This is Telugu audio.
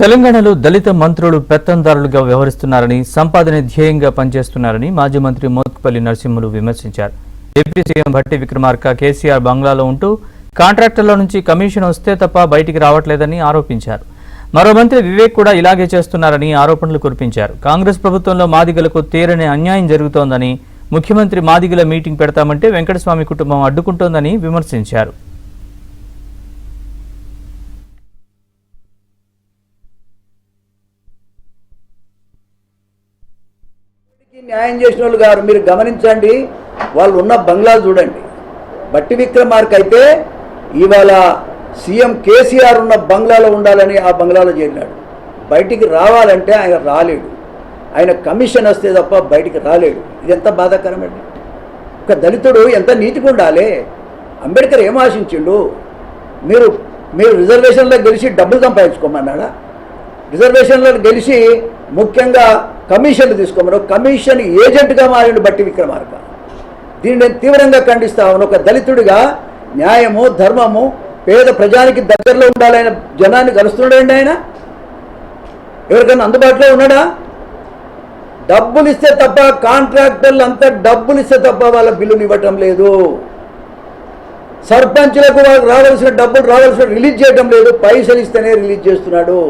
తెలంగాణలో దళిత మంత్రులు పెత్తందారులుగా వ్యవహరిస్తున్నారని, సంపాదన ధ్యేయంగా పనిచేస్తున్నారని మాజీ మంత్రి మోత్కుపల్లి నరసింహులు విమర్శించారు. డిప్యూటీ సీఎం భట్టి విక్రమార్క కేసీఆర్ బంగ్లాలో ఉంటూ కాంట్రాక్టర్ల నుంచి కమిషన్ వస్తే తప్ప బయటికి రావట్లేదని ఆరోపించారు. మరో మంత్రి వివేక్ కూడా ఇలాగే చేస్తున్నారని ఆరోపణలు కురిపించారు. కాంగ్రెస్ ప్రభుత్వంలో మాదిగలకు తీరని అన్యాయం జరుగుతోందని, ముఖ్యమంత్రి మాదిగల మీటింగ్ పెడతామంటే వెంకటస్వామి కుటుంబం అడ్డుకుంటోందని విమర్శించారు. న్యాయం చేసిన వాళ్ళు గారు మీరు గమనించండి, వాళ్ళు ఉన్న బంగ్లా చూడండి. భట్టి విక్రమార్క అయితే ఇవాళ సీఎం కేసీఆర్ ఉన్న బంగ్లాలో ఉండాలని ఆ బంగ్లాలో చేరినాడు. బయటికి రావాలంటే ఆయన రాలేడు. ఆయన కమిషన్ వస్తే తప్ప బయటికి రాలేడు. ఇది ఎంత బాధాకరమండి. ఒక దళితుడు ఎంత నీతిగా ఉండాలి. అంబేద్కర్ ఏం ఆశించిండు? మీరు రిజర్వేషన్లో గెలిచి డబ్బులు సంపాదించుకోమన్నాడా? రిజర్వేషన్లో గెలిచి ముఖ్యంగా కమిషన్లు తీసుకోమన్నారు. కమిషన్ ఏజెంట్గా మారిండు భట్టి విక్రమార్క. దీన్ని నేను తీవ్రంగా ఖండిస్తాను. ఒక దళితుడిగా న్యాయము, ధర్మము, పేద ప్రజానికి దగ్గరలో ఉండాలైన జనాన్ని కలుస్తున్నాడండి. ఆయన ఎవరికైనా అందుబాటులో ఉన్నాడా? డబ్బులు ఇస్తే తప్ప, కాంట్రాక్టర్లు అంతా డబ్బులు ఇస్తే తప్ప వాళ్ళ బిల్లులు ఇవ్వటం లేదు. సర్పంచ్లకు వాళ్ళకి రావాల్సిన డబ్బులు రిలీజ్ చేయడం లేదు. పైసలు ఇస్తేనే రిలీజ్ చేస్తున్నాడు.